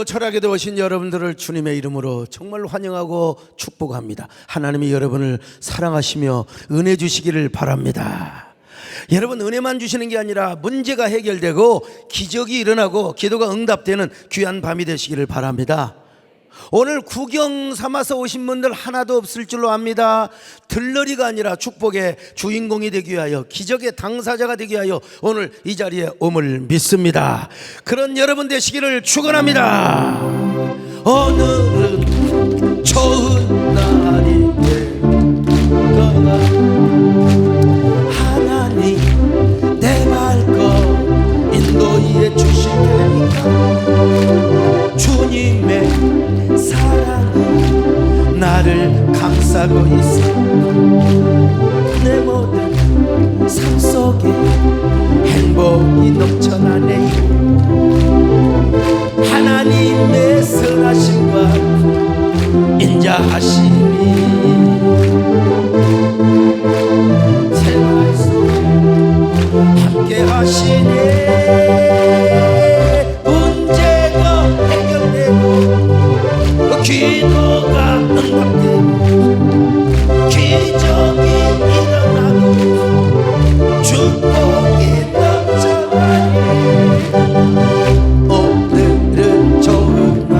귀하고 철학에도 오신 여러분들을 주님의 이름으로 정말 환영하고 축복합니다. 하나님이 여러분을 사랑하시며 은혜 주시기를 바랍니다. 여러분, 은혜만 주시는 게 아니라 문제가 해결되고 기적이 일어나고 기도가 응답되는 귀한 밤이 되시기를 바랍니다. 오늘 구경 삼아서 오신 분들 하나도 없을 줄로 압니다. 들러리가 아니라 축복의 주인공이 되기 위하여, 기적의 당사자가 되기 위하여 오늘 이 자리에 옴을 믿습니다. 그런 여러분 되시기를 축원합니다. 오늘은 좋은 날이 될거나 하나님 내 발걸 인도해 주실 테니까 주님의 사랑이 나를 감싸고 있어. 내 모든 삶 속에 행복이 넘쳐나네. 하나님의 선하심과 인자하심이 생활 속에 함께 하시네. 문제가 해결되고 기도가 응답되고 기적이 일어나고 축복이 넘쳐나니 오늘은 좋은 날,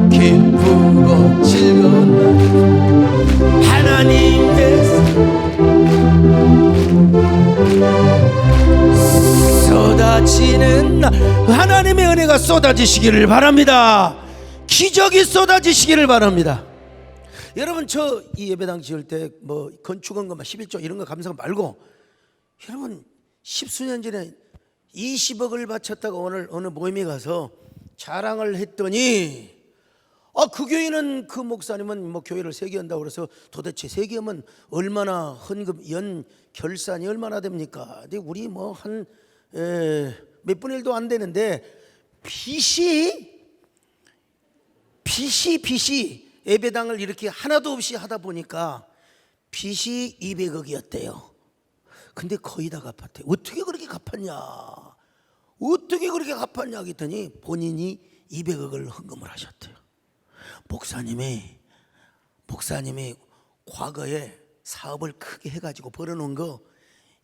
기쁘고 즐거운 날, 하나님의 쏟아지는 날, 하나님의 은혜가 쏟아지시기를 바랍니다. 기적이 쏟아지시기를 바랍니다. 여러분, 저 이 예배당 지을 때 뭐 건축한 것만 11조 이런 거 감사가 말고, 여러분 10수년 전에 20억을 바쳤다가 오늘 어느 모임에 가서 자랑을 했더니 그 교회는, 그 목사님은 뭐 교회를 세개한다고 그래서 도대체 세개하면 얼마나 헌금 연 결산이 얼마나 됩니까? 근데 우리 뭐 한 몇 분의 1도 안 되는데 빚이 예배당을 이렇게 하나도 없이 하다 보니까 빚이 200억이었대요. 근데 거의 다 갚았대요. 어떻게 그렇게 갚았냐? 어떻게 그렇게 갚았냐 했더니 본인이 200억을 헌금을 하셨대요. 목사님이 과거에 사업을 크게 해가지고 벌어놓은 거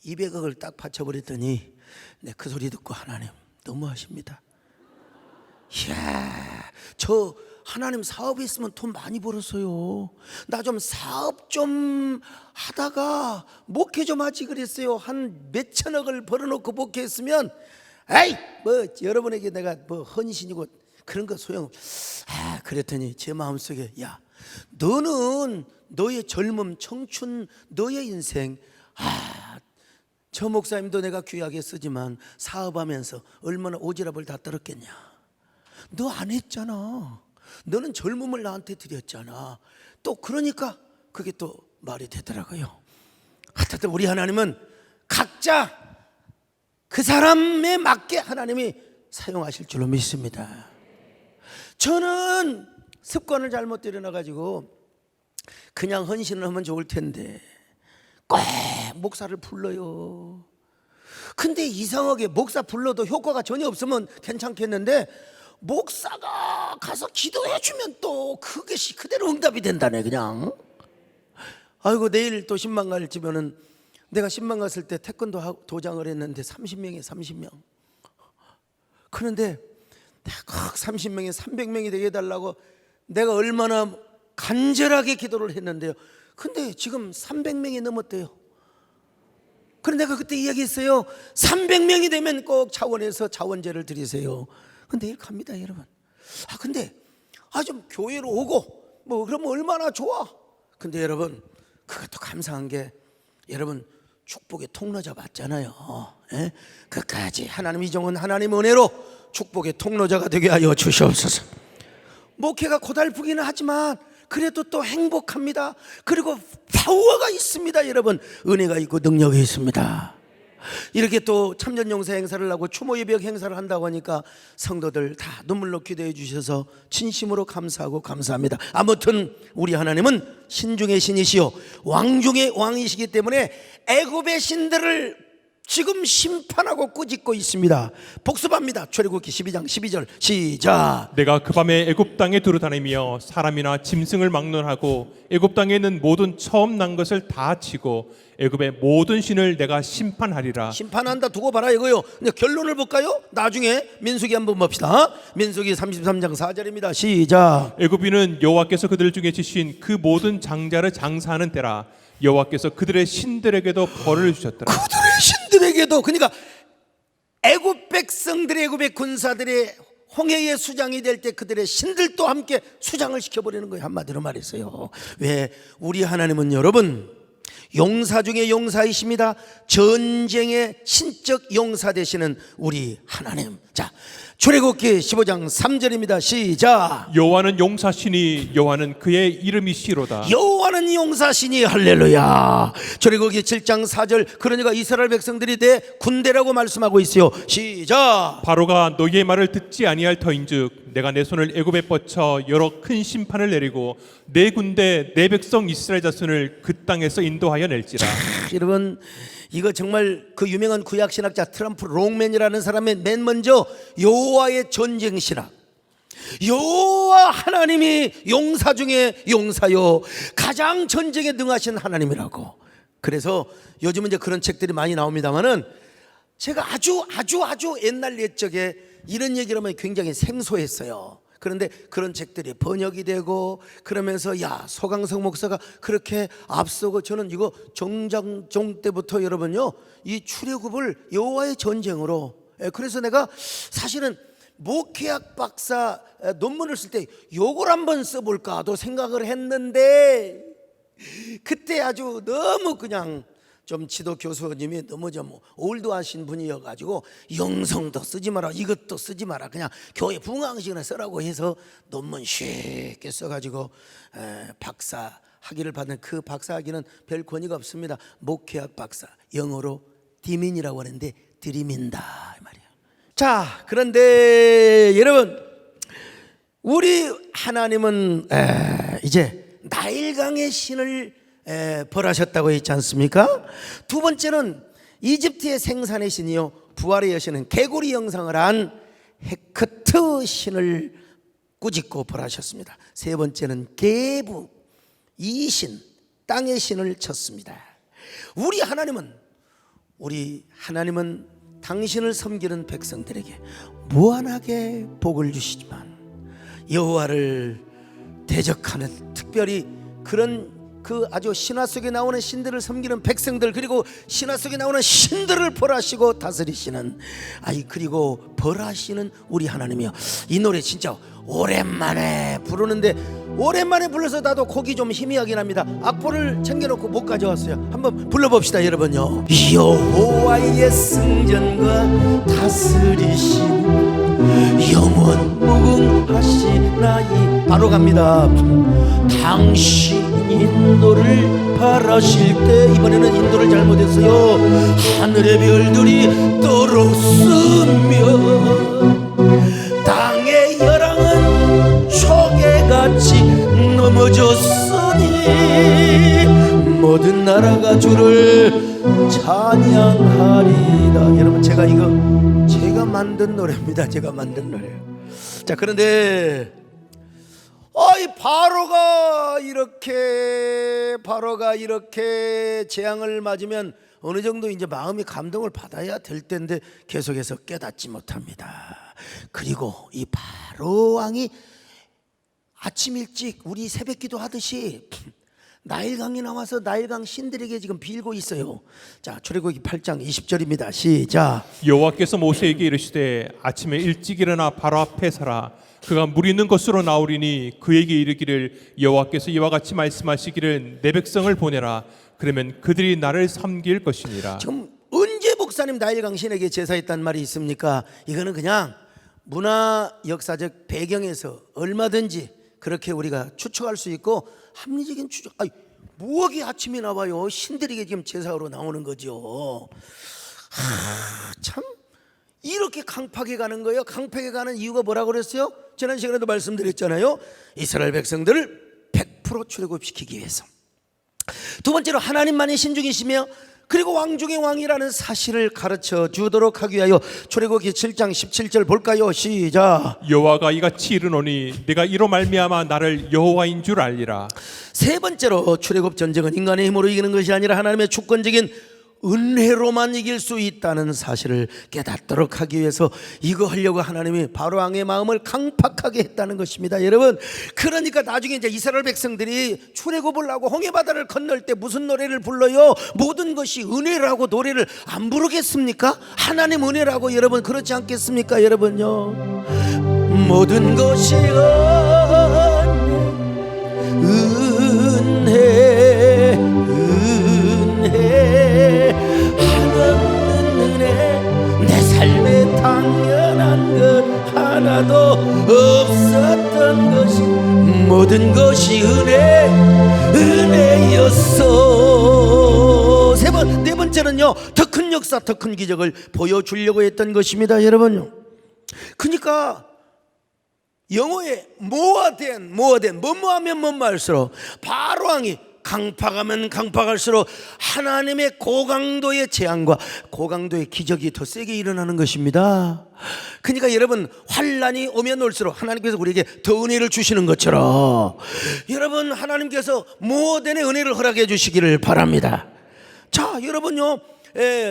200억을 딱 바쳐버렸더니 그 소리 듣고 하나님 너무하십니다. 이야, 저 하나님 사업에 있으면 돈 많이 벌었어요. 나 좀 사업 좀 하다가 목회 좀 하지 그랬어요. 한 몇천억을 벌어놓고 목회했으면 에이 뭐 여러분에게 내가 뭐 헌신이고 그런 거 소용. 그랬더니 제 마음속에 야, 너는 너의 젊음, 청춘, 너의 인생, 저 목사님도 내가 귀하게 쓰지만 사업하면서 얼마나 오지랖을 다 떨었겠냐. 너 안 했잖아. 너는 젊음을 나한테 드렸잖아. 또 그러니까 그게 또 말이 되더라고요. 하여튼 우리 하나님은 각자 그 사람에 맞게 하나님이 사용하실 줄로 믿습니다. 저는 습관을 잘못 들여놔가지고 그냥 헌신을 하면 좋을 텐데 꼭 목사를 불러요. 근데 이상하게 목사 불러도 효과가 전혀 없으면 괜찮겠는데 목사가 가서 기도해주면 또 그것이 그대로 응답이 된다네. 그냥 아이고 내일 또 신방 갈지면은, 내가 신방 갔을 때 태권도 도장을 했는데 30명에 30명. 그런데 내가 꼭 30명에 300명이 되게 해달라고 내가 얼마나 간절하게 기도를 했는데요. 근데 지금 300명이 넘었대요. 그런데 내가 그때 이야기했어요. 300명이 되면 꼭 차원에서 차원제를 드리세요. 근데 내일 갑니다 여러분. 근데 좀 교회로 오고 뭐 그러면 얼마나 좋아. 근데 여러분 그것도 감사한 게 여러분 축복의 통로자 맞잖아요. 끝까지 하나님 이정은 하나님 은혜로 축복의 통로자가 되게 하여 주시옵소서. 목회가 고달프기는 하지만 그래도 또 행복합니다. 그리고 파워가 있습니다 여러분. 은혜가 있고 능력이 있습니다. 이렇게 또 참전용사 행사를 하고 추모예배 행사를 한다고 하니까 성도들 다 눈물로 기도해 주셔서 진심으로 감사하고 감사합니다. 아무튼 우리 하나님은 신중의 신이시요 왕 중의 왕이시기 때문에 애굽의 신들을 지금 심판하고 꾸짖고 있습니다. 복습합니다. 출애굽기 12장 12절 시작. 내가 그 밤에 애굽 땅에 두루다니며 사람이나 짐승을 막론하고 애굽 땅에 있는 모든 처음 난 것을 다 치고 애굽의 모든 신을 내가 심판하리라. 심판한다 두고 봐라 이거요. 근데 결론을 볼까요? 나중에 민수기 한번 봅시다. 민수기 33장 4절입니다. 시작. 애굽인은 여호와께서 그들 중에 지신 그 모든 장자를 장사하는 때라. 여호와께서 그들의 신들에게도 벌을 주셨더라. 그들의 신들에게도, 그러니까 애굽 백성들의, 애굽의 군사들의 홍해의 수장이 될 때 그들의 신들도 함께 수장을 시켜버리는 거예요. 한마디로 말했어요. 왜? 우리 하나님은 여러분 용사 중에 용사이십니다. 전쟁의 신적 용사 되시는 우리 하나님. 자, 출애굽기 15장 3절입니다. 시작. 여호와는 용사시니 여호와는 그의 이름이시로다. 여호와는 용사시니 할렐루야. 출애굽기 7장 4절. 그러니까 이스라엘 백성들이 내 군대라고 말씀하고 있어요. 시작. 바로가 너희의 말을 듣지 아니할 터인즉 내가 내 손을 애굽에 뻗쳐 여러 큰 심판을 내리고 내 군대 내 백성 이스라엘 자손을 그 땅에서 인도하여 낼지라. 여러분, 이거 정말 그 유명한 구약 신학자 트럼프 롱맨이라는 사람의 맨 먼저 여호와의 전쟁 신학, 여호와 하나님이 용사 중에 용사요 가장 전쟁에 능하신 하나님이라고. 그래서 요즘은 이제 그런 책들이 많이 나옵니다만은 제가 아주 옛날 옛적에 이런 얘기를 하면 굉장히 생소했어요. 그런데 그런 책들이 번역이 되고 그러면서 야, 소강성 목사가 그렇게 앞서고, 저는 이거 정장종 때부터 여러분요 이 출애굽을 여호와의 전쟁으로, 그래서 내가 사실은 목회학 박사 논문을 쓸 때 요걸 한번 써볼까도 생각을 했는데 그때 아주 너무 그냥 좀 지도 교수님이 너무 좀 올드하신 분이어가지고 영성도 쓰지 마라, 이것도 쓰지 마라, 그냥 교회 붕황식이나 쓰라고 해서 논문 쉽게 써가지고 박사 학위를 받는 그 박사 학위는 별 권위가 없습니다. 목회학 박사, 영어로 디민이라고 하는데 드림인다 이 말이에요. 자, 그런데 여러분, 우리 하나님은 이제 나일강의 신을 벌하셨다고 했지 않습니까? 두 번째는 이집트의 생산의 신이요 부활의 여신은 개구리 형상을 한 헤크트 신을 꾸짖고 벌하셨습니다. 세 번째는 게부 이신 땅의 신을 쳤습니다. 우리 하나님은 당신을 섬기는 백성들에게 무한하게 복을 주시지만 여호와를 대적하는, 특별히 그런 그 아주 신화 속에 나오는 신들을 섬기는 백성들, 그리고 신화 속에 나오는 신들을 벌하시고 다스리시는, 그리고 벌하시는 우리 하나님이요. 이 노래 진짜 오랜만에 부르는데, 오랜만에 불러서 나도 곡이 좀 희미하긴 합니다. 악보를 챙겨놓고 못 가져왔어요. 한번 불러봅시다 여러분요. 여호와의 승전과 다스리신 영원 무궁하시나이. 바로 갑니다. 당신 인도를 바라실 때, 이번에는 인도를 잘못했어요. 하늘의 별들이 떨어쓰며 땅의 열왕은 초계같이 넘어졌으니 모든 나라가 주를 찬양하리다. 여러분, 제가 만든 노래입니다. 제가 만든 노래예요. 자, 그런데 바로가 이렇게 재앙을 맞으면 어느 정도 이제 마음이 감동을 받아야 될 텐데 계속해서 깨닫지 못합니다. 그리고 이 바로 왕이 아침 일찍 우리 새벽기도 하듯이 나일강이 나와서 나일강 신들에게 지금 빌고 있어요. 자, 출애굽기 8장 20절입니다. 시작. 여호와께서 모세에게 이르시되 아침에 일찍 일어나 바로 앞에 서라. 그가 물 있는 곳으로 나오리니 그에게 이르기를 여호와께서 이와 같이 말씀하시기를 내 백성을 보내라. 그러면 그들이 나를 섬길 것이니라. 지금 언제 목사님 나일강 신에게 제사했단 말이 있습니까? 이거는 그냥 문화 역사적 배경에서 얼마든지 그렇게 우리가 추측할 수 있고, 합리적인 추측. 뭐하게 아침에 나와요? 신들에게 지금 제사로 나오는 거죠. 참 이렇게 강팍에 가는 거예요. 강팍에 가는 이유가 뭐라고 그랬어요? 지난 시간에도 말씀드렸잖아요. 이스라엘 백성들을 100% 출애굽시키기 위해서. 두 번째로 하나님만이 신중이시며 그리고 왕 중의 왕이라는 사실을 가르쳐 주도록 하기 위하여 출애굽기 7장 17절 볼까요? 시작. 여호와가 이같이 이르노니 내가 이로 말미암아 나를 여호와인 줄 알리라. 세 번째로 출애굽 전쟁은 인간의 힘으로 이기는 것이 아니라 하나님의 주권적인 은혜로만 이길 수 있다는 사실을 깨닫도록 하기 위해서 이거 하려고 하나님이 바로 왕의 마음을 강팍하게 했다는 것입니다. 여러분, 그러니까 나중에 이제 이스라엘 백성들이 출애굽을 하고 홍해바다를 건널 때 무슨 노래를 불러요? 모든 것이 은혜라고 노래를 안 부르겠습니까? 하나님 은혜라고. 여러분, 그렇지 않겠습니까? 여러분요, 모든 것이 은혜, 한없는 은혜, 내 삶에 당연한 것 하나도 없었던 것이 모든 것이 은혜였어. 네 번째는요, 더 큰 역사, 더 큰 기적을 보여주려고 했던 것입니다. 여러분요, 그러니까 영어에 뭐하면 뭐할수록 바로 왕이 강팍하면 강팍할수록 하나님의 고강도의 재앙과 고강도의 기적이 더 세게 일어나는 것입니다. 그러니까 여러분, 환난이 오면 올수록 하나님께서 우리에게 더 은혜를 주시는 것처럼 여러분, 하나님께서 모든의 은혜를 허락해 주시기를 바랍니다. 자, 여러분요,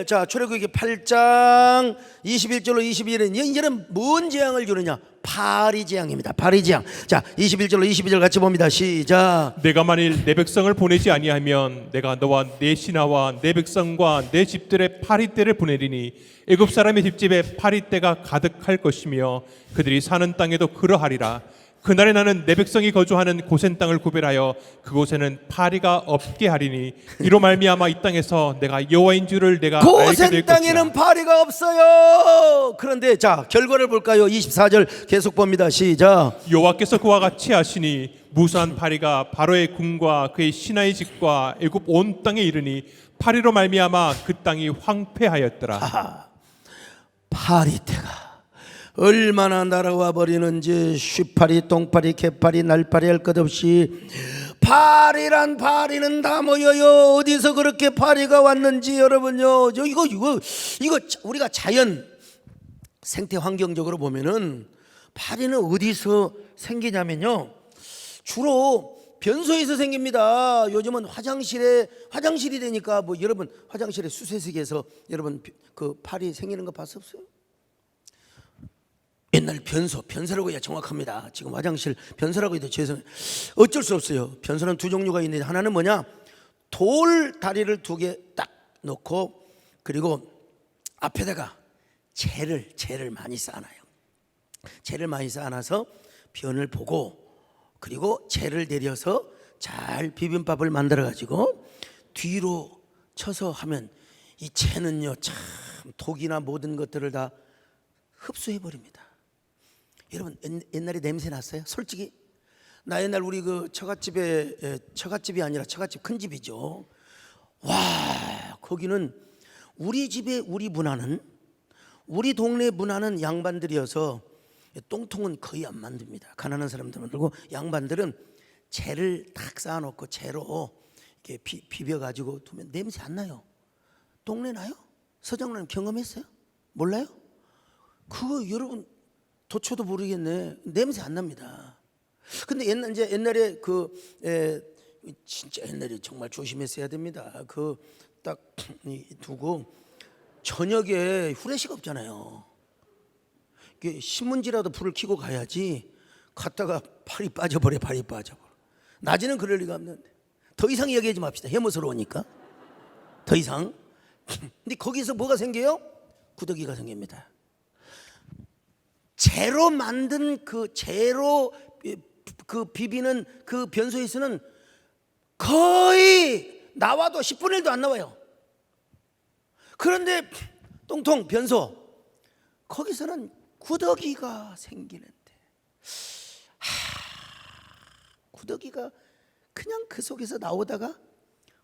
자, 출애굽기 8장 21절로 22절은 이제는 뭔 재앙을 주느냐? 파리 재앙입니다. 파리 재앙. 자, 21절로 22절 같이 봅니다. 시작. 내가 만일 내 백성을 보내지 아니하면 내가 너와 내 신하와 내 백성과 내 집들의 파리떼를 보내리니 애굽 사람의 집집에 파리떼가 가득할 것이며 그들이 사는 땅에도 그러하리라. 그날에 나는 내 백성이 거주하는 고센 땅을 구별하여 그곳에는 파리가 없게 하리니 이로 말미암아 이 땅에서 내가 여호와인 줄을 내가 알게 될 것이라. 고센 땅에는 파리가 없어요. 그런데 자, 결과를 볼까요? 24절 계속 봅니다. 시작. 여호와께서 그와 같이 하시니 무수한 파리가 바로의 궁과 그의 신하의 집과 애굽 온 땅에 이르니 파리로 말미암아 그 땅이 황폐하였더라. 파리떼가 얼마나 날아와 버리는지, 쉬파리, 똥파리, 개파리, 날파리 할 것 없이 파리란 파리는 다 모여요. 어디서 그렇게 파리가 왔는지 여러분요, 이거 우리가 자연 생태 환경적으로 보면은 파리는 어디서 생기냐면요, 주로 변소에서 생깁니다. 요즘은 화장실이 되니까 뭐 여러분 화장실에 수세식에서 여러분 그 파리 생기는 거 봤었어요? 옛날 변소라고 해야 정확합니다. 지금 화장실 변소라고 해도 죄송해요. 어쩔 수 없어요. 변소는 두 종류가 있는데 하나는 뭐냐, 돌 다리를 2개 딱 놓고 그리고 앞에다가 재를 많이 쌓아놔요. 재를 많이 쌓아놔서 변을 보고 그리고 재를 내려서 잘 비빔밥을 만들어 가지고 뒤로 쳐서 하면 이 재는요, 참 독이나 모든 것들을 다 흡수해 버립니다. 여러분, 옛날에 냄새 났어요? 솔직히 나 옛날 우리 그 처갓집이 아니라 처갓집 큰 집이죠. 와, 거기는 우리 집에 우리 동네 문화는 양반들이어서 똥통은 거의 안 만듭니다. 가난한 사람들은. 그리고 양반들은 재를 딱 쌓아놓고 재로 이렇게 비벼가지고 두면 냄새 안 나요. 똥내 나요? 서장님 경험했어요? 몰라요? 그거 여러분 도초도 모르겠네. 냄새 안 납니다. 근데 옛날에 진짜 옛날에 정말 조심했어야 됩니다. 그 딱 두고 저녁에 후레쉬가 없잖아요. 신문지라도 불을 켜고 가야지. 갔다가 팔이 빠져버려. 낮에는 그럴 리가 없는데. 더 이상 얘기하지 맙시다. 혐오스러우니까. 더 이상. 근데 거기서 뭐가 생겨요? 구더기가 생깁니다. 재로 만든 재로 비비는 그 변소에서는 거의 나와도 10분의 1도 안 나와요. 그런데 똥통 변소 거기서는 구더기가 생기는데, 구더기가 그냥 그 속에서 나오다가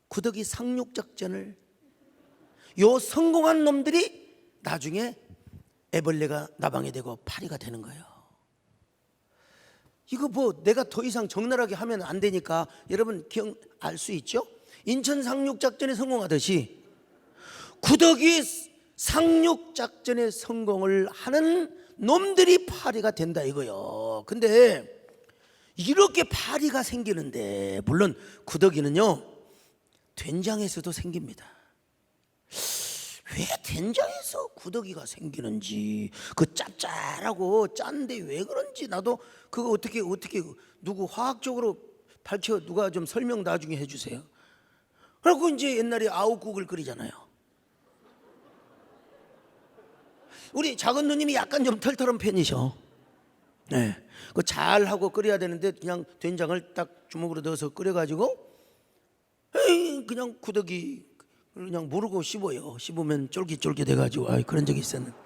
구더기 상륙작전을 성공한 놈들이 나중에 애벌레가 나방이 되고 파리가 되는 거예요. 이거 뭐 내가 더 이상 적나라하게 하면 안 되니까 여러분 알 수 있죠? 인천 상륙작전에 성공하듯이 구더기 상륙 작전의 성공을 하는 놈들이 파리가 된다 이거요. 근데 이렇게 파리가 생기는데, 물론 구더기는요 된장에서도 생깁니다. 왜 된장에서 구더기가 생기는지, 그 짭짤하고 짠데 왜 그런지 나도 그거 어떻게 누구 화학적으로 밝혀 누가 좀 설명 나중에 해주세요. 그리고 이제 옛날에 아욱국을 끓이잖아요. 우리 작은 누님이 약간 좀 털털한 편이셔. 네, 그 잘 하고 끓여야 되는데 그냥 된장을 딱 주먹으로 넣어서 끓여가지고 그냥 구더기 그냥 모르고 씹어요. 씹으면 쫄깃쫄깃해가지고 그런 적이 있었는데,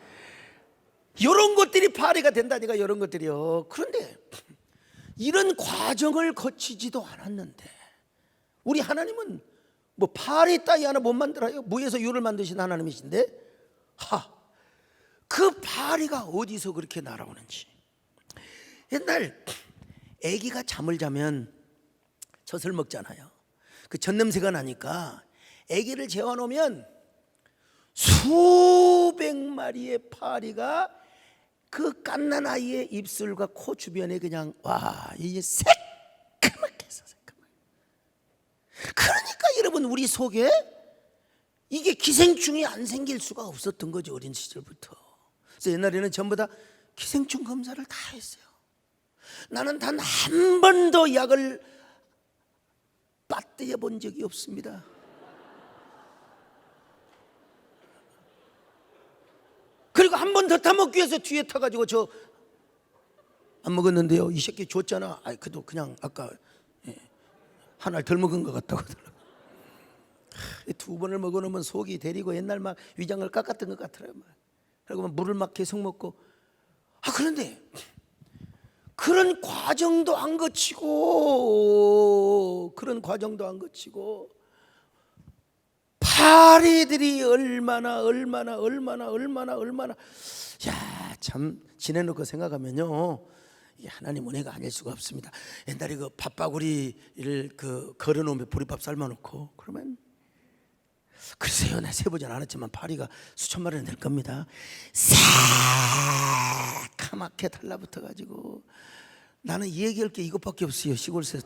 이런 것들이 파리가 된다니까, 이런 것들이요. 그런데 이런 과정을 거치지도 않았는데 우리 하나님은 뭐 파리 따위 하나 못 만들어요. 무에서 유를 만드신 하나님이신데, 그 파리가 어디서 그렇게 날아오는지. 옛날 아기가 잠을 자면 젖을 먹잖아요. 그 젖냄새가 나니까 아기를 재워놓으면 수백 마리의 파리가 그 갓난 아이의 입술과 코 주변에 그냥 이게 새까맣게 있어, 새까맣게. 그러니까 여러분, 우리 속에 이게 기생충이 안 생길 수가 없었던 거죠, 어린 시절부터. 그래서 옛날에는 전부 다 기생충 검사를 다 했어요. 나는 단 한 번도 약을 빠뜨려 본 적이 없습니다. 그리고 한 번 더 타먹기 위해서 뒤에 타가지고 저 안 먹었는데요, 이 새끼 줬잖아. 그래도 그냥 아까 한 알 덜 먹은 것 같다고 하더라고요. 두 번을 먹어놓으면 속이 데리고 옛날 막 위장을 깎았던 것 같더라고요. 그리고 물을 막 계속 먹고. 그런데 그런 과정도 안 거치고 파리들이 얼마나 참 지내놓고 생각하면요, 이게 하나님 은혜가 아닐 수가 없습니다. 옛날에 그 밥바구리를 걸어놓으면 보리밥 삶아놓고 그러면, 글쎄요, 나 세보진 않았지만 파리가 수천 마리는 될 겁니다. 새카맣게 달라붙어가지고, 나는 얘기할 게 이것밖에 없어요, 시골에서.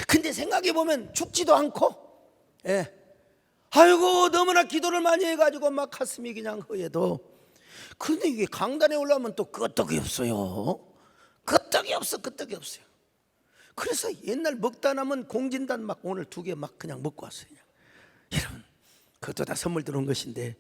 근데 생각해보면 죽지도 않고, 아이고 너무나 기도를 많이 해가지고 막 가슴이 그냥 허해도, 근데 이게 강단에 올라오면 또 끄떡이 없어요. 끄떡이 없어요. 그래서 옛날 먹다 남은 공진단 막 오늘 2개 막 그냥 먹고 왔어요. 여러분, 그것도 다 선물 들어온 것인데,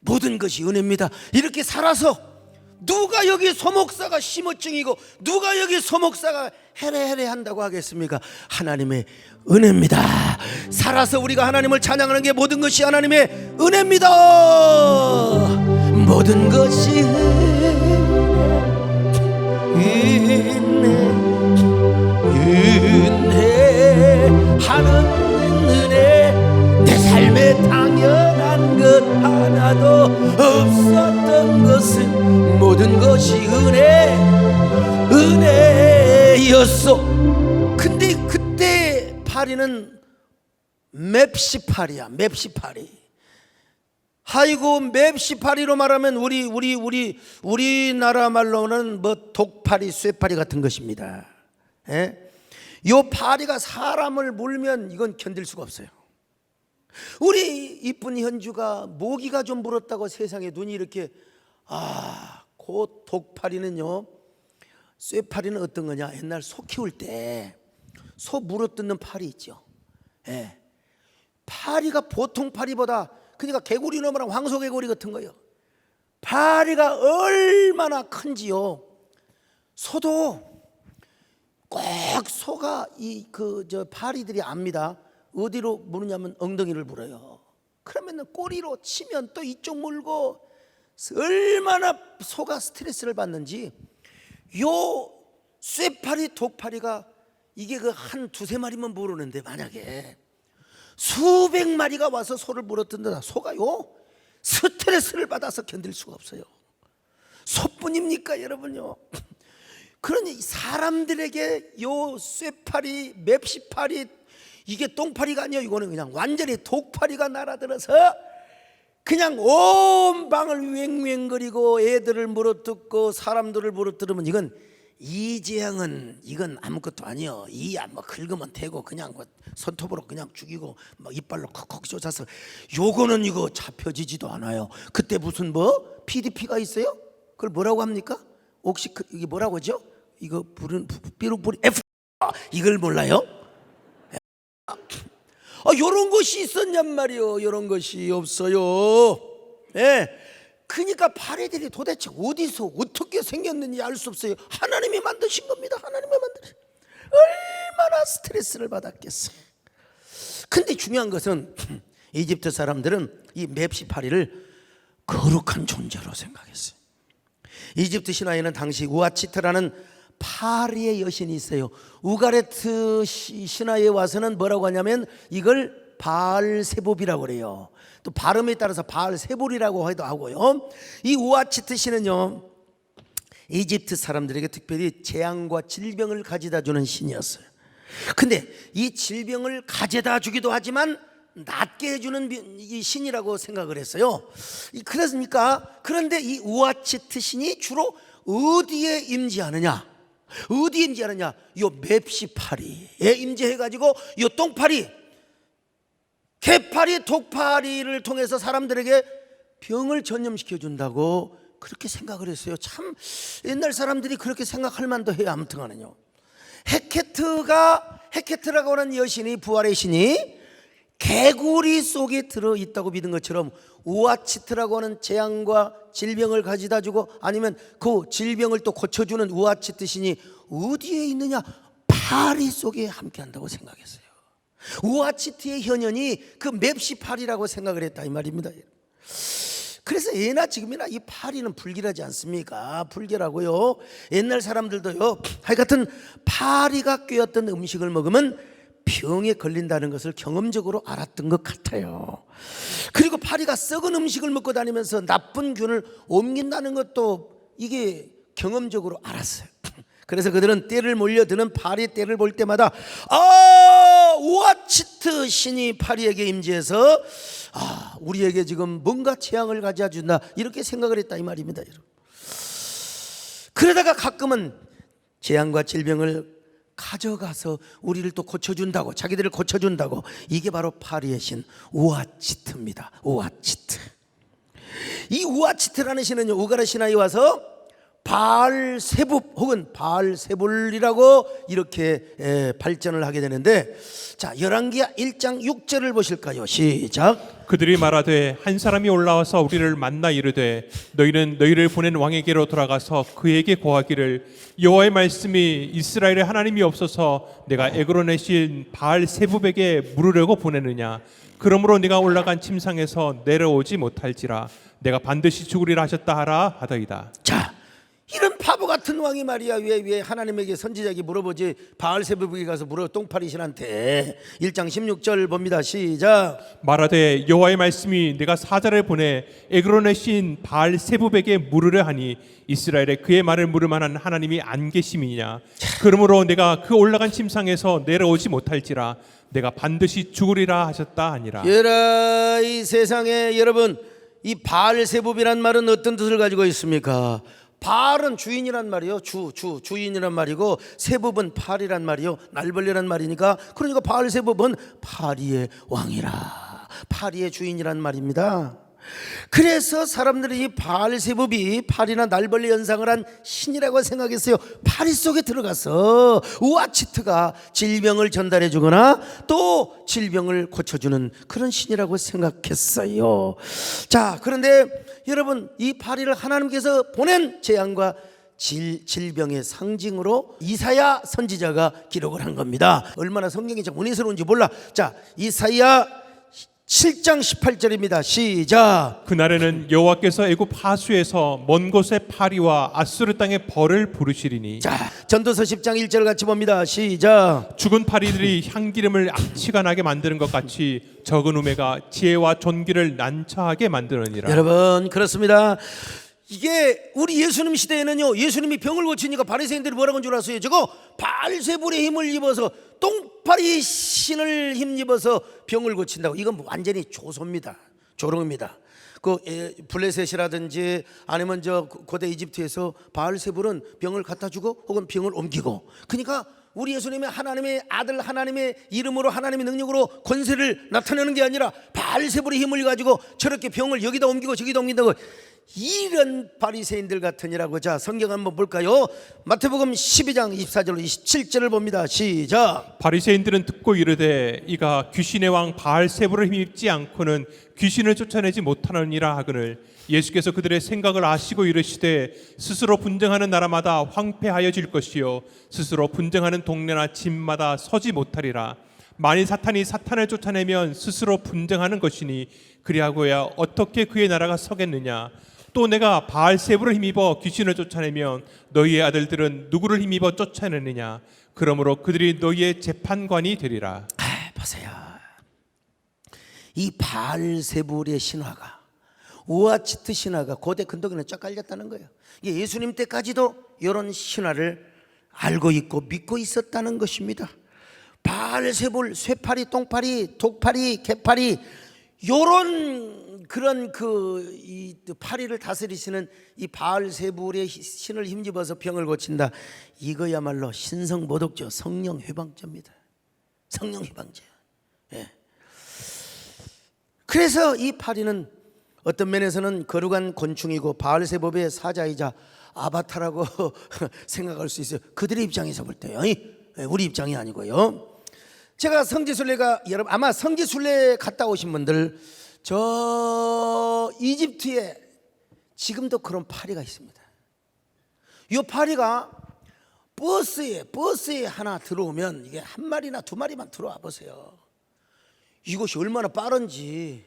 모든 것이 은혜입니다. 이렇게 살아서 누가 여기 소목사가 심어증이고 누가 여기 소목사가 해레해레 한다고 하겠습니까? 하나님의 은혜입니다. 살아서 우리가 하나님을 찬양하는 게 모든 것이 하나님의 은혜입니다. 모든 것이 은혜 하는 은혜, 내 삶에 당연한 것 하나도 없었던 것은 모든 것이 은혜였어. 근데 그때 파리는 맵시파리야, 맵시파리. 아이고, 맵시파리로 말하면 우리나라 말로는 뭐 독파리, 쇠파리 같은 것입니다. 요 파리가 사람을 물면 이건 견딜 수가 없어요. 우리 이쁜 현주가 모기가 좀 물었다고 세상에 눈이 이렇게, 그 독파리는요, 쇠파리는 어떤 거냐, 옛날 소 키울 때 소 물어뜯는 파리 있죠. 파리가 보통 파리보다, 그러니까 개구리 놈이랑 황소개구리 같은 거예요. 파리가 얼마나 큰지요. 소도 꼭 소가 저 파리들이 압니다. 어디로 물으냐면 엉덩이를 물어요. 그러면 꼬리로 치면 또 이쪽 물고, 얼마나 소가 스트레스를 받는지. 요 쇠파리, 독파리가 이게 한 2-3마리만 물었는데, 만약에 수백 마리가 와서 소를 물어뜯는다, 소가요 스트레스를 받아서 견딜 수가 없어요. 소뿐입니까 여러분요? 그러니 사람들에게 요 쇠파리, 맵시파리, 이게 똥파리가 아니에요. 이거는 그냥 완전히 독파리가 날아들어서 그냥 온 방을 웽웽거리고 애들을 물어뜯고 사람들을 물어뜯으면 이건 이 재앙은 이건 아무것도 아니요. 뭐 긁으면 되고 그냥 뭐 손톱으로 그냥 죽이고 뭐 이빨로 콕콕 쫓아서 요거는 이거 잡혀지지도 않아요. 그때 무슨 뭐 PDP가 있어요? 그걸 뭐라고 합니까? 혹시 이게 뭐라고 하죠? 이거 부른 삐룩부리 F 이걸 몰라요? 요런 것이 있었냔 말이요. 요런 것이 없어요. 예. 그러니까 파리들이 도대체 어디서 어떻게 생겼는지 알 수 없어요. 하나님이 만드신 겁니다. 하나님이 만드신. 얼마나 스트레스를 받았겠어요. 근데 중요한 것은 이집트 사람들은 이 맵시파리를 거룩한 존재로 생각했어요. 이집트 신화에는 당시 우아치트라는 파리의 여신이 있어요. 우가레트 신화에 와서는 뭐라고 하냐면 이걸 바알세봅이라고 그래요. 또 발음에 따라서 바알세불이라고 해도 하고요. 이 우아치트 신은요, 이집트 사람들에게 특별히 재앙과 질병을 가져다 주는 신이었어요. 근데 이 질병을 가져다 주기도 하지만 낫게 해주는 이 신이라고 생각을 했어요. 그렇습니까? 그런데 이 우아치트 신이 주로 어디에 임재하느냐? 어디에 임재하느냐? 요 맵시파리에 임재해가지고 요 똥파리, 개파리, 독파리를 통해서 사람들에게 병을 전염시켜 준다고 그렇게 생각을 했어요. 참 옛날 사람들이 그렇게 생각할 만도 해요. 아무튼간에요. 헤케트라고 하는 여신이, 부활의 신이 개구리 속에 들어있다고 믿은 것처럼 우아치트라고 하는 재앙과 질병을 가져다 주고 아니면 그 질병을 또 고쳐주는 우아치트 신이 어디에 있느냐? 파리 속에 함께한다고 생각했어요. 우아치트의 현현이 그 맵시파리라고 생각을 했다 이 말입니다. 그래서 예나 지금이나 이 파리는 불길하지 않습니까? 불길하고요. 옛날 사람들도요, 하여튼 파리가 꿰었던 음식을 먹으면 병에 걸린다는 것을 경험적으로 알았던 것 같아요. 그리고 파리가 썩은 음식을 먹고 다니면서 나쁜 균을 옮긴다는 것도 이게 경험적으로 알았어요. 그래서 그들은 떼를 몰려드는 파리 떼를 볼 때마다 우아치트 신이 파리에게 임재해서 우리에게 지금 뭔가 재앙을 가져다 준다 이렇게 생각을 했다 이 말입니다. 그러다가 가끔은 재앙과 질병을 가져가서 우리를 또 고쳐준다고, 자기들을 고쳐준다고. 이게 바로 파리의 신 우아치트입니다. 우아치트. 이 우아치트라는 신은요, 우가라 신화에 와서 바알세불 혹은 바알세불이라고 이렇게 발전을 하게 되는데, 자, 열왕기하 1장 6절을 보실까요? 시작. 그들이 말하되 한 사람이 올라와서 우리를 만나 이르되 너희는 너희를 보낸 왕에게로 돌아가서 그에게 고하기를 여호와의 말씀이 이스라엘의 하나님이 없어서 내가 에그론의 신 바알세불에게 물으려고 보내느냐. 그러므로 네가 올라간 침상에서 내려오지 못할지라 내가 반드시 죽으리라 하셨다 하라 하더이다. 자, 이런 바보 같은 왕이 말이야 왜 하나님에게 선지자에게 물어보지 바알세불에게 가서 물어 똥파리 신한테. 1장 16절 봅니다. 시작. 말하되 여호와의 말씀이 내가 사자를 보내 에그론의 신 바알세불에게 물으려 하니 이스라엘에 그의 말을 물을 만한 하나님이 안 계심이냐. 그러므로 내가 그 올라간 침상에서 내려오지 못할지라 내가 반드시 죽으리라 하셨다 하니라. 얘라, 이 세상에 여러분, 이 바알세불이란 말은 어떤 뜻을 가지고 있습니까? 바알은 주인이란 말이요. 주인이란 말이고, 세불은 파리란 말이요. 날벌레란 말이니까, 그러니까 바알세불은 파리의 왕이라, 파리의 주인이란 말입니다. 그래서 사람들이 이 바알세불이 파리나 날벌레 연상을 한 신이라고 생각했어요. 파리 속에 들어가서 우아치트가 질병을 전달해 주거나 또 질병을 고쳐주는 그런 신이라고 생각했어요. 자, 그런데 여러분, 이 파리를 하나님께서 보낸 재앙과 질병의 상징으로 이사야 선지자가 기록을 한 겁니다. 얼마나 성경이 참 은혜스러운지 몰라. 자, 이사야 7장 18절입니다. 시작. 그날에는 여호와께서 애굽 하수에서 먼 곳의 파리와 아수르 땅의 벌을 부르시리니. 자, 전도서 10장 1절 같이 봅니다. 시작. 죽은 파리들이 향기름을 악취가 나게 만드는 것 같이 적은 우매가 지혜와 존귀를 난처하게 만드느니라. 여러분, 그렇습니다. 이게 우리 예수님 시대에는요, 예수님이 병을 고치니까 바리새인들이 뭐라고 한 줄 아세요? 저거 바알세불의 힘을 입어서 똥파리 신을 힘입어서 병을 고친다고. 이건 완전히 조소입니다. 조롱입니다. 그 블레셋이라든지 아니면 저 고대 이집트에서 바알세불은 병을 갖다 주고 혹은 병을 옮기고, 그러니까 우리 예수님의 하나님의 아들, 하나님의 이름으로, 하나님의 능력으로 권세를 나타내는 게 아니라 바알세불의 힘을 가지고 저렇게 병을 여기다 옮기고 저기다 옮긴다고. 이런 바리새인들 같으니라고. 자, 성경 한번 볼까요? 마태복음 12장 24절로 27절을 봅니다. 시작. 바리새인들은 듣고 이르되 이가 귀신의 왕 바알세불을 힘입지 않고는 귀신을 쫓아내지 못하느니라 하거늘 예수께서 그들의 생각을 아시고 이르시되 스스로 분쟁하는 나라마다 황폐하여질 것이요 스스로 분쟁하는 동네나 집마다 서지 못하리라. 만일 사탄이 사탄을 쫓아내면 스스로 분쟁하는 것이니 그리하고야 어떻게 그의 나라가 서겠느냐. 또 내가 바알세불을 힘입어 귀신을 쫓아내면 너희의 아들들은 누구를 힘입어 쫓아내느냐. 그러므로 그들이 너희의 재판관이 되리라. 보세요. 이 바알세불의 신화가, 우아치트 신화가 고대 근동에는 쫙 깔렸다는 거예요. 이게 예수님 때까지도 이런 신화를 알고 있고 믿고 있었다는 것입니다. 바알세불, 쇠파리, 똥파리, 독파리, 개파리, 요런 그런 이 파리를 다스리시는 이 바알세불의 신을 힘입어서 병을 고친다. 이거야말로 신성모독죄, 성령 회방죄입니다. 성령 회방죄. 예. 그래서 이 파리는 어떤 면에서는 거룩한 곤충이고 바알세불의 사자이자 아바타라고 생각할 수 있어요. 그들의 입장에서 볼 때요. 우리 입장이 아니고요. 제가 성지순례가, 여러분 아마 성지순례 갔다 오신 분들, 저 이집트에 지금도 그런 파리가 있습니다. 이 파리가 버스에 하나 들어오면 이게 한 마리나 두 마리만 들어와 보세요. 이것이 얼마나 빠른지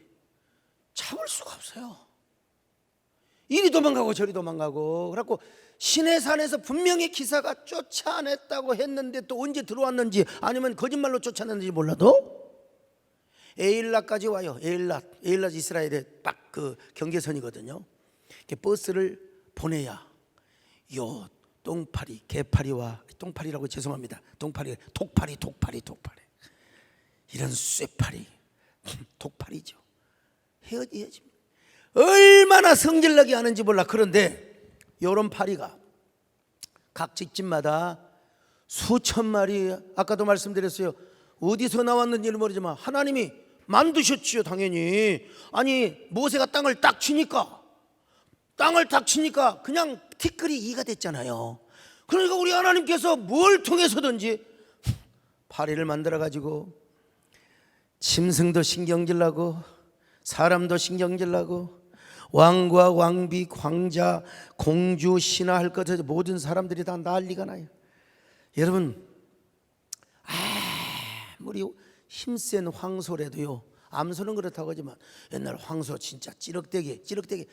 잡을 수가 없어요. 이리 도망가고 저리 도망가고. 그래갖고 시내산에서 분명히 기사가 쫓아냈다고 했는데 또 언제 들어왔는지 아니면 거짓말로 쫓아냈는지 몰라도 에일랏까지 와요. 에일랏 이스라엘의 딱 그 경계선이거든요. 버스를 보내야 요 똥파리, 개파리와, 똥파리라고 죄송합니다. 똥파리, 독파리 이런 쇠파리, 독파리죠. 헤어집니다. 얼마나 성질나게 하는지 몰라. 그런데 요런 파리가 각 집집마다 수천 마리, 아까도 말씀드렸어요. 어디서 나왔는지는 모르지만 하나님이 만드셨지요, 당연히. 아니 모세가 땅을 딱 치니까 그냥 티끌이 이가 됐잖아요. 그러니까 우리 하나님께서 뭘 통해서든지 파리를 만들어 가지고 짐승도 신경질 나고 사람도 신경질 나고 왕과 왕비, 황자, 공주, 신하 할 것 없이 모든 사람들이 다 난리가 나요. 여러분, 아무리 힘센 황소라도요, 암소는 그렇다고 하지만 옛날 황소 진짜 찌럭대기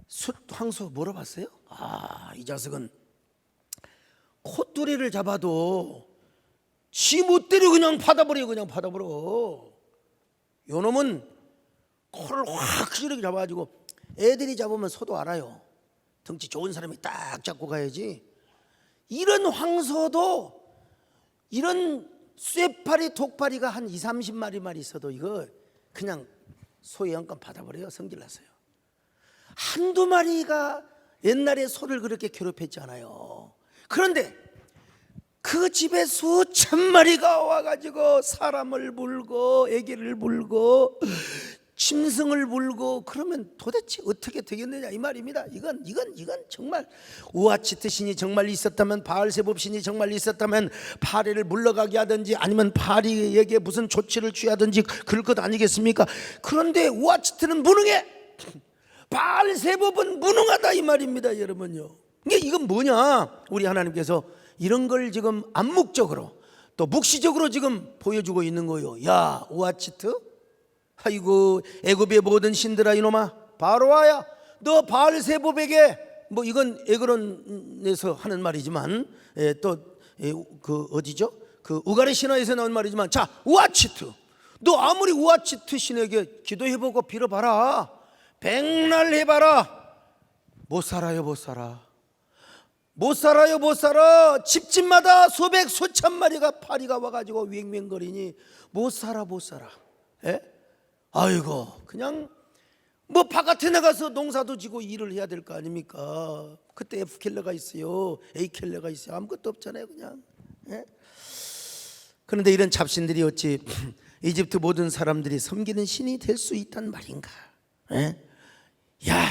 숫 황소 물어봤어요? 이 자식은 콧두리를 잡아도 지 못대로 그냥 받아버려. 요놈은 코를 확 찌르게 잡아가지고 애들이 잡으면 소도 알아요. 덩치 좋은 사람이 딱 잡고 가야지. 이런 황소도 이런 쇠파리, 독파리가 한 20-30마리만 있어도 이거 그냥 소의 영감 받아버려요. 성질나서요. 한두 마리가 옛날에 소를 그렇게 괴롭혔잖아요. 그런데 그 집에 수천 마리가 와가지고 사람을 물고 애기를 물고 짐승을 물고 그러면 도대체 어떻게 되겠느냐 이 말입니다. 이건 정말 우아치트 신이 정말 있었다면, 바알세불 신이 정말 있었다면 파리를 물러가게 하든지 아니면 파리에게 무슨 조치를 취하든지 그럴 것 아니겠습니까? 그런데 우아치트는 무능해. 바알세불은 무능하다 이 말입니다, 여러분요. 이건 뭐냐? 우리 하나님께서 이런 걸 지금 암묵적으로 또 묵시적으로 지금 보여주고 있는 거예요. 야, 우아치트, 아이고 애굽의 모든 신들아 이놈아, 바로아야, 너 바알세불에게, 뭐 이건 에그론에서 하는 말이지만 또 그 어디죠? 그 우가리 신화에서 나온 말이지만, 자, 우아치트, 너 아무리 우아치트 신에게 기도해보고 빌어봐라, 백날 해봐라, 못 살아요, 못 살아. 못 살아요, 못 살아. 집집마다 수백 수천 마리가 파리가 와가지고 윙윙거리니 못 살아, 못 살아. 예? 아이고, 그냥 뭐 바깥에 나가서 농사도 지고 일을 해야 될 거 아닙니까? 그때 F 킬러가 있어요, A 킬러가 있어요. 아무것도 없잖아요, 그냥. 예? 그런데 이런 잡신들이 어찌 이집트 모든 사람들이 섬기는 신이 될 수 있단 말인가? 예? 야,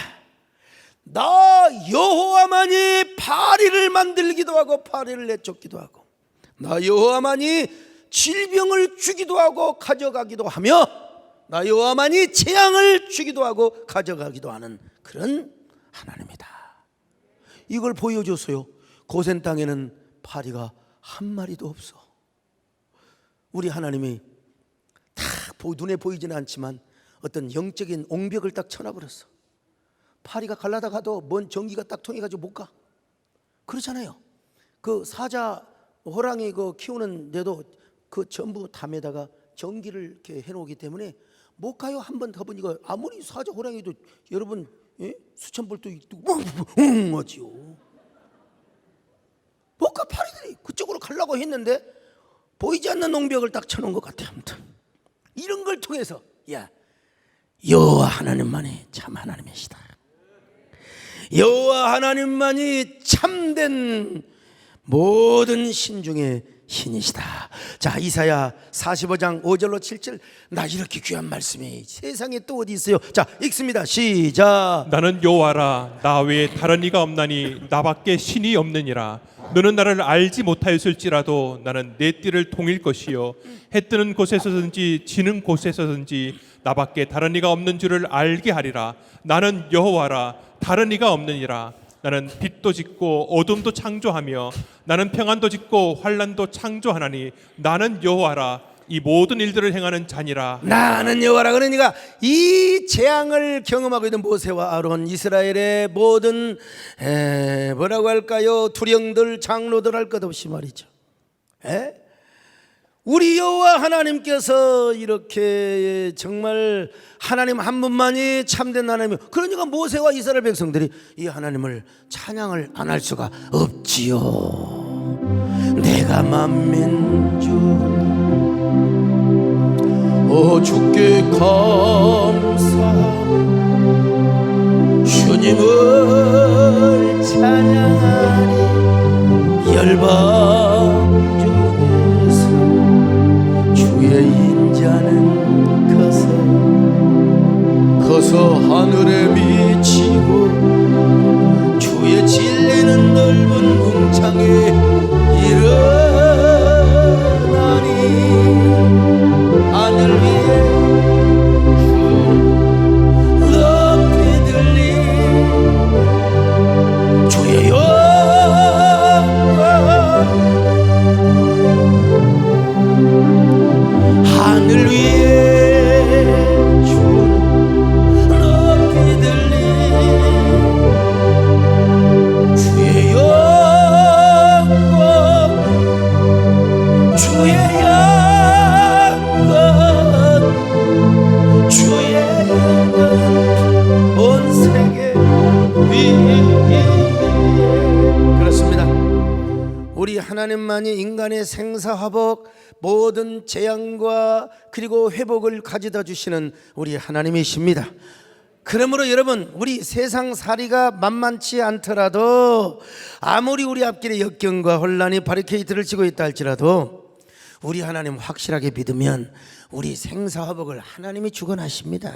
나 여호와만이 파리를 만들기도 하고 파리를 내쫓기도 하고, 나 여호와만이 질병을 주기도 하고 가져가기도 하며, 나 여호와만이 재앙을 주기도 하고 가져가기도 하는 그런 하나님이다. 이걸 보여줬어요. 고센 땅에는 파리가 한 마리도 없어. 우리 하나님이 딱 눈에 보이지는 않지만 어떤 영적인 옹벽을 딱 쳐놔버렸어. 파리가 갈라다가도 먼 전기가 딱 통해가지고 못 가. 그렇잖아요. 그 사자 호랑이 그 키우는데도 그 전부 담에다가 전기를 이렇게 해놓기 때문에 못 가요. 한 번 더 보니까 아무리 사자 호랑이도 여러분, 예? 수천 볼도 있고 웅 하지요. 못 가. 파리들이 그쪽으로 가려고 했는데 보이지 않는 옹벽을 딱 쳐놓은 것 같아요. 아무튼 이런 걸 통해서, 야, 여호와 하나님만이 참 하나님이시다. 여호와 하나님만이 참된 모든 신 중에 신이시다. 자, 이사야 45장 5절로 7절. 나 이렇게 귀한 말씀이 세상에 또 어디 있어요? 자, 읽습니다. 시작. 나는 여호와라, 나 외에 다른 이가 없나니 나밖에 신이 없느니라. 너는 나를 알지 못하였을지라도 나는 내 띠를 통일 것이요, 해 뜨는 곳에서든지 지는 곳에서든지 나밖에 다른 이가 없는 줄을 알게 하리라. 나는 여호와라, 다른 이가 없느니라. 나는 빛도 짓고 어둠도 창조하며 나는 평안도 짓고 환난도 창조하나니 나는 여호와라, 이 모든 일들을 행하는 자니라. 나는 여호와라. 그러니까 이 재앙을 경험하고 있는 모세와 아론, 이스라엘의 모든 뭐라고 할까요? 투령들, 장로들 할 것 없이 말이죠. 우리 여호와 하나님께서 이렇게 정말 하나님 한 분만이 참된 하나님. 그러니까 모세와 이스라엘 백성들이 이 하나님을 찬양을 안 할 수가 없지요. 내가 만민주 주께 감사하며 주님을 찬양하니 열방 중에서 주의 인자는 커서 하늘에 미치고 주의 진리는 넓은 궁창에 일어나니 하늘 위에 높이 들리 주의 영광 하늘 위에 높이 들리 주의 영광 주의 영광 주의 영광 온 세계 위에. 그렇습니다. 우리 하나님만이 인간의 생사화복, 모든 재앙과 그리고 회복을 가져다 주시는 우리 하나님이십니다. 그러므로 여러분, 우리 세상 살이가 만만치 않더라도, 아무리 우리 앞길에 역경과 혼란이 바리케이트를 치고 있다 할지라도 우리 하나님 확실하게 믿으면 우리 생사화복을 하나님이 주관하십니다.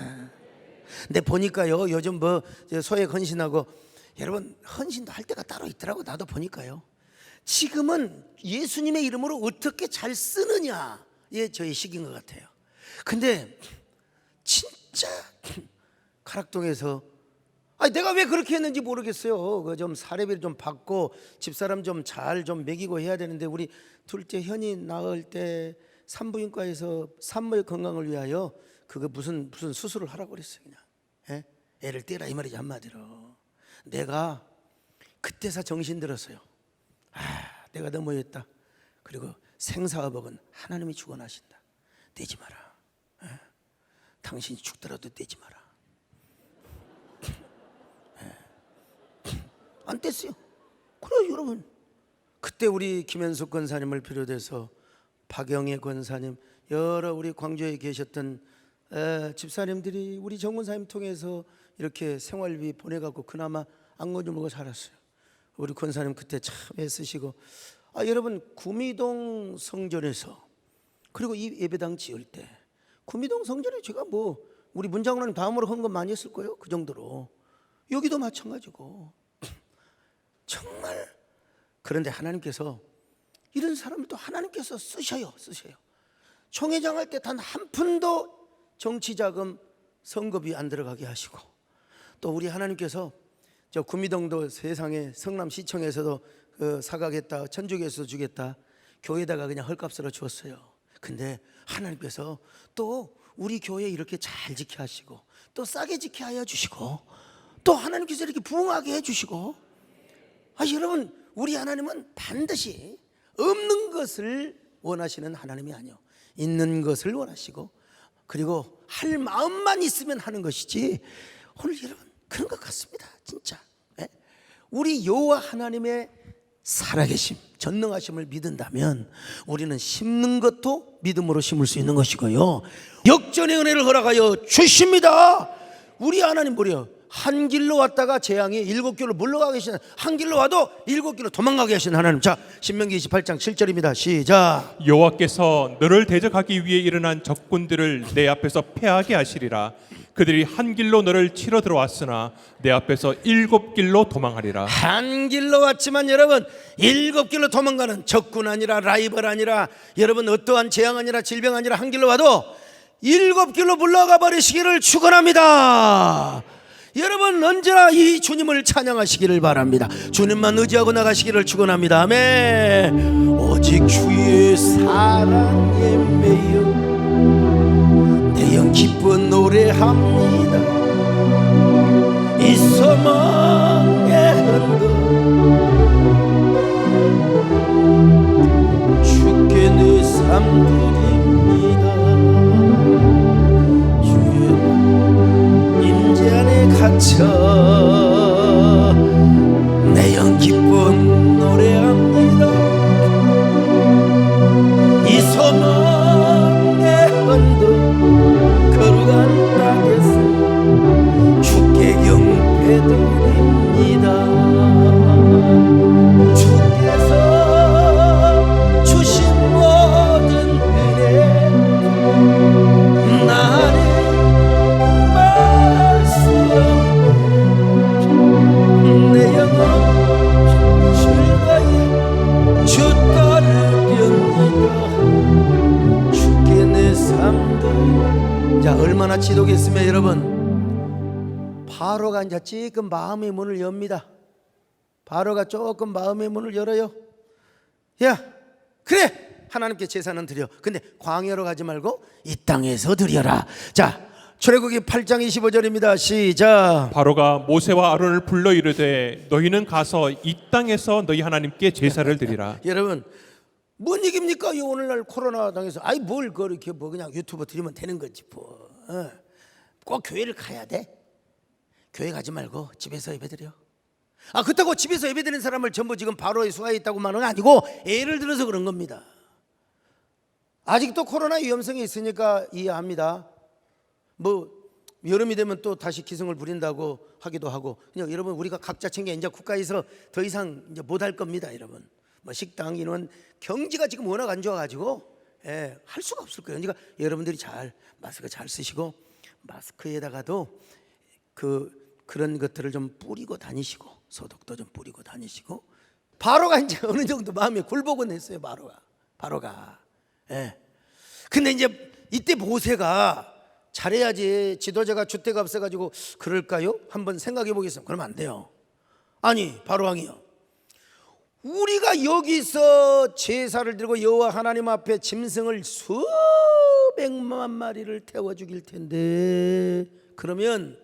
근데 보니까요, 요즘 뭐 소액 헌신하고, 여러분 헌신도 할 때가 따로 있더라고. 나도 보니까요, 지금은 예수님의 이름으로 어떻게 잘 쓰느냐에 저의 시기인 것 같아요. 근데 진짜 가락동에서, 내가 왜 그렇게 했는지 모르겠어요. 그 좀 사례비를 좀 받고 집사람 좀 잘 좀 먹이고 해야 되는데, 우리 둘째 현이 낳을 때 산부인과에서 산모의 건강을 위하여 그거 무슨 수술을 하라고 그랬어요. 그냥 애를 떼라 이 말이지, 한마디로. 내가 그때서 정신 들었어요. 내가 너무했다. 그리고 생사화복은 하나님이 주관하신다. 떼지 마라. 당신이 죽더라도 떼지 마라. 안 뗐어요. 그래 여러분, 그때 우리 김현숙 권사님을 비롯해서 박영애 권사님, 여러 우리 광주에 계셨던 집사님들이 우리 정 권사님 통해서 이렇게 생활비 보내갖고 그나마 안거주 먹어 살았어요. 우리 권사님 그때 참 애쓰시고, 여러분 구미동 성전에서, 그리고 이 예배당 지을 때 구미동 성전에 제가 뭐 우리 문장로님 다음으로 헌금 많이 했을 거예요. 그 정도로 여기도 마찬가지고 정말. 그런데 하나님께서 이런 사람을 또 하나님께서 쓰셔요. 총회장 할 때 단 한 푼도 정치자금 선거비 안 들어가게 하시고, 또 우리 하나님께서 저 구미동도 세상에 성남시청에서도 사가겠다, 천주교에서 주겠다, 교회에다가 그냥 헐값으로 주었어요. 근데 하나님께서 또 우리 교회 이렇게 잘 지켜 하시고, 또 싸게 지켜 하여 주시고, 또 하나님께서 이렇게 부흥하게 해주시고, 여러분 우리 하나님은 반드시 없는 것을 원하시는 하나님이 아니요, 있는 것을 원하시고, 그리고 할 마음만 있으면 하는 것이지, 오늘 여러분 그런 것 같습니다. 진짜 우리 여호와 하나님의 살아계심, 전능하심을 믿는다면 우리는 심는 것도 믿음으로 심을 수 있는 것이고요, 역전의 은혜를 허락하여 주십니다. 우리 하나님 뭐래요? 한 길로 왔다가 재앙이 7길로 물러가게 하시는, 한 길로 와도 7길로 도망가게 하시는 하나님. 자, 신명기 28장 7절입니다. 시작. 여호와께서 너를 대적하기 위해 일어난 적군들을 내 앞에서 패하게 하시리라. 그들이 한 길로 너를 치러 들어왔으나 내 앞에서 7길로 도망하리라. 한 길로 왔지만 여러분 7길로 도망가는 적군 아니라 라이벌 아니라 여러분 어떠한 재앙 아니라 질병 아니라 한 길로 와도 7길로 물러가 버리시기를 축원합니다. 여러분 언제나 이 주님을 찬양하시기를 바랍니다. 주님만 의지하고 나가시기를 축원합니다. 아멘. 오직 주의 사랑에 매여 내 영 기뻐 노래합니다. 이 소망의 흔적 주께 내 삶 드립니다. 갇혀 내 영 기뻐 노래합니다. 이 소망의 흔적 걸어간 땅에서 주께 경배드립니다. 주께서 주신 모든 은혜 나를 내 영혼 즐거이 주 따르렵니다. 주께 내 삶들. 자, 얼마나 지독했으면 여러분, 바로가 이제 조금 마음의 문을 엽니다. 바로가 조금 마음의 문을 열어요. 야, 그래, 하나님께 제사는 드려. 근데 광야로 가지 말고 이 땅에서 드려라. 자, 출애굽기 8장 25절입니다. 시작. 바로가 모세와 아론을 불러 이르되 너희는 가서 이 땅에서 너희 하나님께 제사를 드리라. 여러분 뭔 얘기입니까? 이 오늘날 코로나 당해서 뭘 그렇게 뭐 그냥 유튜브 드리면 되는 거지 뭐. 꼭 교회를 가야 돼? 교회 가지 말고 집에서 예배드려. 그렇다고 집에서 예배드리는 사람을 전부 지금 바로에 수하에 있다고만은 아니고 예를 들어서 그런 겁니다. 아직도 코로나 위험성이 있으니까 이해합니다. 뭐 여름이 되면 또 다시 기승을 부린다고 하기도 하고, 그냥 여러분 우리가 각자 챙겨 이제 국가에서 더 이상 이제 못할 겁니다. 여러분 뭐 식당 인원 경기가 지금 워낙 안 좋아가지고 할 수가 없을 거예요. 그러니까 여러분들이 잘 마스크 잘 쓰시고, 마스크에다가도 그런 것들을 좀 뿌리고 다니시고, 소독도 좀 뿌리고 다니시고. 바로가 이제 어느 정도 마음에 굴복은 했어요. 바로가. 근데 이제 이때 모세가 잘해야지, 지도자가 줏대가 없어가지고 그럴까요? 한번 생각해 보겠습니다. 그러면 안 돼요. 아니 바로 왕이요, 우리가 여기서 제사를 드리고 여호와 하나님 앞에 짐승을 수백만 마리를 태워 죽일 텐데, 그러면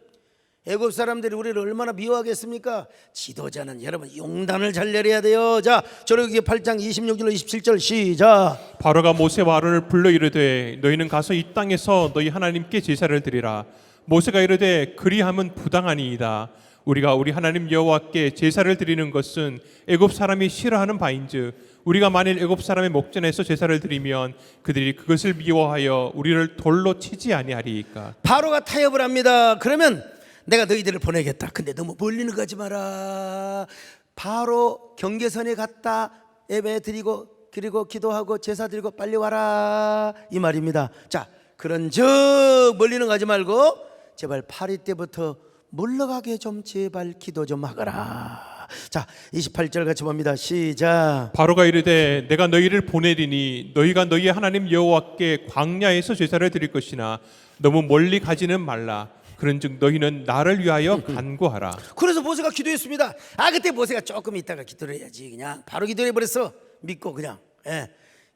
애굽 사람들이 우리를 얼마나 미워하겠습니까? 지도자는 여러분 용단을 잘 내려야 돼요. 자, 출애굽기 8장 26절로 27절 시작. 바로가 모세와 아론을 불러 이르되 너희는 가서 이 땅에서 너희 하나님께 제사를 드리라. 모세가 이르되 그리함은 부당하니이다. 우리가 우리 하나님 여호와께 제사를 드리는 것은 애굽 사람이 싫어하는 바인즉 우리가 만일 애굽 사람의 목전에서 제사를 드리면 그들이 그것을 미워하여 우리를 돌로 치지 아니하리이까. 바로가 타협을 합니다. 그러면 내가 너희들을 보내겠다. 근데 너무 멀리는 가지 마라. 바로 경계선에 갔다 예배 드리고 그리고 기도하고 제사 드리고 빨리 와라 이 말입니다. 자, 그런즉 멀리는 가지 말고 제발 파리 때부터 물러가게 좀 제발 기도 좀 하거라. 자, 28절 같이 봅니다. 시작. 바로가 이르되 내가 너희를 보내리니 너희가 너희 하나님 여호와께 광야에서 제사를 드릴 것이나 너무 멀리 가지는 말라. 그런즉 너희는 나를 위하여 간구하라. 그래서 모세가 기도했습니다. 그때 모세가 조금 있다가 기도를 해야지. 그냥 바로 기도해 버렸어. 믿고 그냥.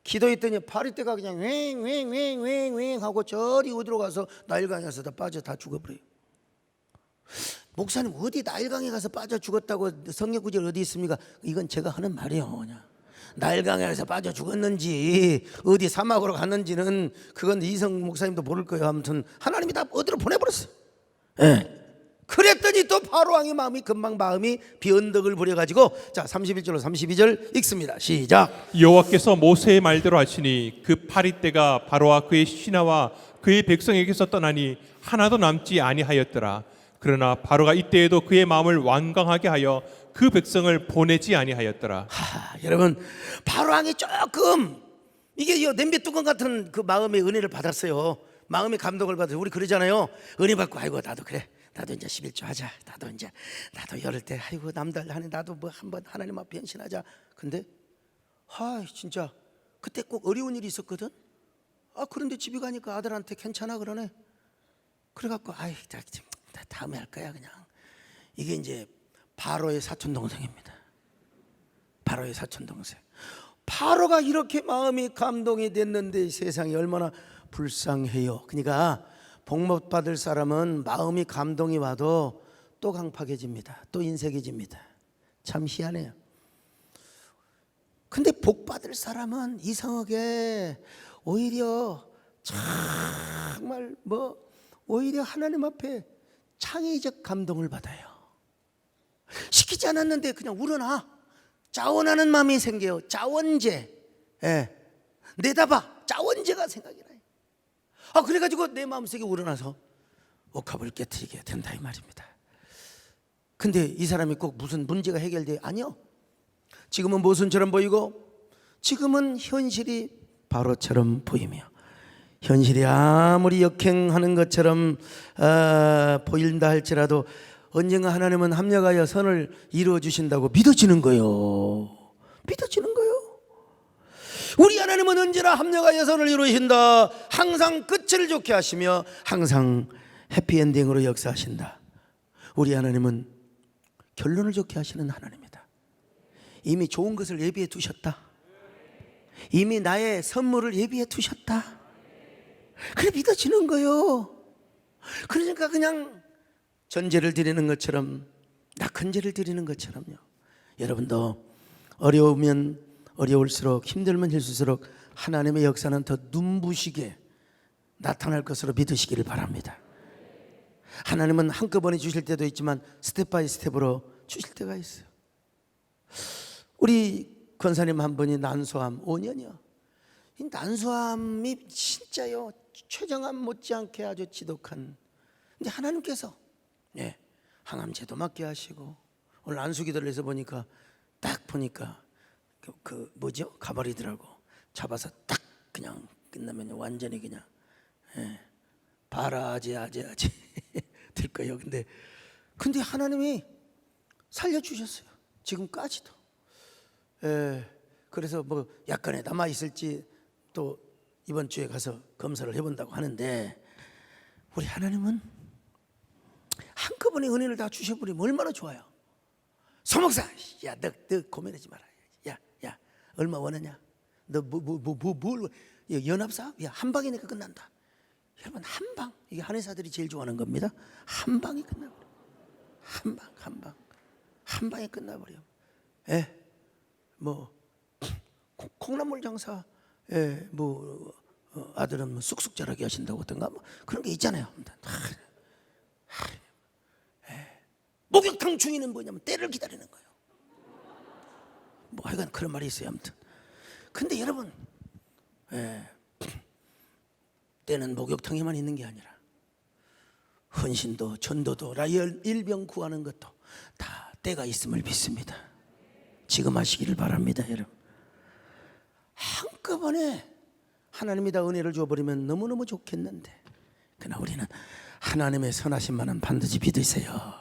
기도했더니 파리 때가 그냥 왱왱왱왱왱 하고 저리 어디로 가서 나일강에서 다 빠져 다 죽어버려요. 목사님 어디 나일강에 가서 빠져 죽었다고 성경 구절 어디 있습니까? 이건 제가 하는 말이에요. 그냥 나일강에서 빠져 죽었는지 어디 사막으로 갔는지는 그건 이성 목사님도 모를 거예요. 아무튼 하나님이 다 어디로 보내버렸어요. 그랬더니 또 바로 왕의 마음이 금방 마음이 비언덕을 부려가지고 자 31절로 32절 읽습니다. 시작. 여호와께서 모세의 말대로 하시니 그 파리 때가 바로와 그의 신하와 그의 백성에게서 떠나니 하나도 남지 아니하였더라. 그러나 바로가 이때에도 그의 마음을 완강하게 하여 그 백성을 보내지 아니하였더라. 여러분 바로 왕이 조금 이게 냄비 뚜껑 같은 그 마음의 은혜를 받았어요. 마음의 감동을 받아서 우리 그러잖아요. 은혜 받고 아이고 나도 그래. 나도 이제 11조 하자. 나도 열흘 때 아이고 남들 하네. 나도 뭐 한번 하나님 앞에 헌신하자. 근데 진짜 그때 꼭 어려운 일이 있었거든. 그런데 집에 가니까 아들한테 괜찮아 그러네. 그래갖고 나 다음에 할 거야 그냥. 이게 이제 바로의 사촌 동생입니다. 바로의 사촌 동생. 바로가 이렇게 마음이 감동이 됐는데 세상이 얼마나 불쌍해요. 그러니까 복 못 받을 사람은 마음이 감동이 와도 또 강팍해집니다. 또 인색해집니다. 참 희한해요. 근데 복 받을 사람은 이상하게 오히려 정말 오히려 하나님 앞에 창의적 감동을 받아요. 시키지 않았는데 그냥 우러나 자원하는 마음이 생겨요. 자원제. 내다봐 자원제가 생각이 나요. 그래가지고 내 마음속에 우러나서 옥합을 깨트리게 된다 이 말입니다. 근데 이 사람이 꼭 무슨 문제가 해결돼? 아니요. 지금은 모순처럼 보이고 지금은 현실이 바로처럼 보이며 현실이 아무리 역행하는 것처럼 보인다 할지라도 언젠가 하나님은 합력하여 선을 이루어 주신다고 믿어지는 거예요. 믿어지는 거예요. 우리 하나님은 언제나 합력하여 선을 이루신다. 항상 끝을 좋게 하시며 항상 해피엔딩으로 역사하신다. 우리 하나님은 결론을 좋게 하시는 하나님이다. 이미 좋은 것을 예비해 두셨다. 이미 나의 선물을 예비해 두셨다. 그래 믿어지는 거예요. 그러니까 그냥 전제를 드리는 것처럼 낙헌제를 드리는 것처럼요. 여러분도 어려우면 어려울수록 힘들면 힘들수록 하나님의 역사는 더 눈부시게 나타날 것으로 믿으시기를 바랍니다. 하나님은 한꺼번에 주실 때도 있지만 스텝 바이 스텝으로 주실 때가 있어요. 우리 권사님 한 분이 난소암 5년이요. 이 난소암이 진짜요 췌장암 못지않게 아주 지독한. 근데 하나님께서 항암제도 맞게 하시고 오늘 안수기도를 해서 보니까 딱 보니까 그 뭐죠? 가버리더라고. 잡아서 딱 그냥 끝나면 완전히 그냥 바라지 될 거예요. 근데 하나님이 살려주셨어요. 지금까지도. 그래서 뭐 약간의 남아 있을지 또 이번 주에 가서 검사를 해본다고 하는데 우리 하나님은 한꺼번에 은혜를 다 주셔버리면 얼마나 좋아요. 서목사, 너 고민하지 마라. 야, 얼마 원하냐? 너 뭘 연합사? 한 방이니까 끝난다. 여러분 한 방, 이게 한의사들이 제일 좋아하는 겁니다. 한 방에 끝나버려. 한 방에 끝나버려. 콩나물 장사, 아들은 뭐 쑥쑥 자라게 하신다고 하던가 그런 게 있잖아요. 목욕탕 중인은 뭐냐면 때를 기다리는 거예요. 뭐 하여간 그런 말이 있어요. 아무튼 근데 여러분, 때는 목욕탕에만 있는 게 아니라 헌신도 전도도 일병 구하는 것도 다 때가 있음을 믿습니다. 지금 하시기를 바랍니다. 여러분, 한꺼번에 하나님이 다 은혜를 줘버리면 너무너무 좋겠는데, 그러나 우리는 하나님의 선하심만은 반드시 믿으세요.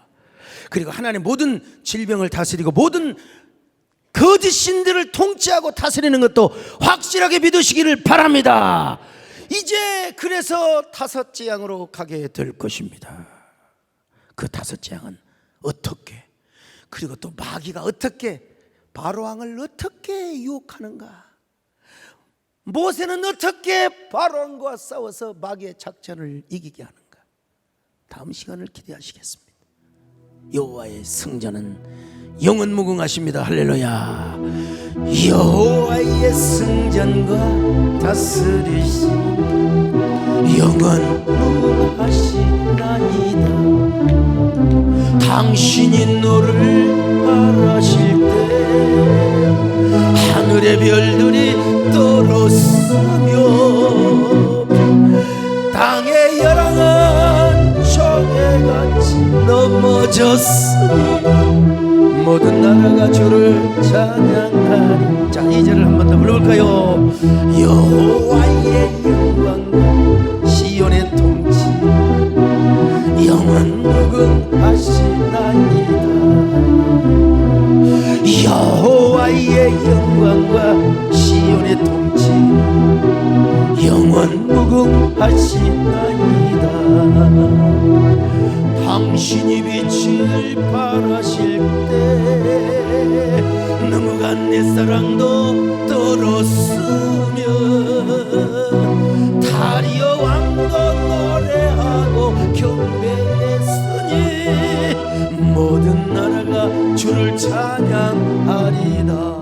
그리고 하나님 모든 질병을 다스리고 모든 거짓 신들을 통치하고 다스리는 것도 확실하게 믿으시기를 바랍니다. 이제 그래서 5 재앙으로 가게 될 것입니다. 그 5 재앙은 어떻게, 그리고 또 마귀가 어떻게 바로왕을 어떻게 유혹하는가, 모세는 어떻게 바로왕과 싸워서 마귀의 작전을 이기게 하는가, 다음 시간을 기대하시겠습니다. 여호와의 승전은 영원무궁하십니다. 할렐루야. 여호와의 승전과 다스리시 영원무궁하시나이다. 당신이 너를 바라실 때 하늘의 별들이 떨었으며 땅의 열왕은 조개같이 넘어졌으니 모든 나라가 주를 찬양하리. 자, 2절을 한 번 더 불러볼까요? 여호와의 영광과 시온의 통치 영원무궁하시나이다. 여호와의 영광과 시온의 통치 영원무궁하시나이다. 당신이 빛을 발하실 때 넘어간 내 사랑도 떨었으며 다리어 왕도 노래하고 경배했으니 모든 나라가 주를 찬양하리다.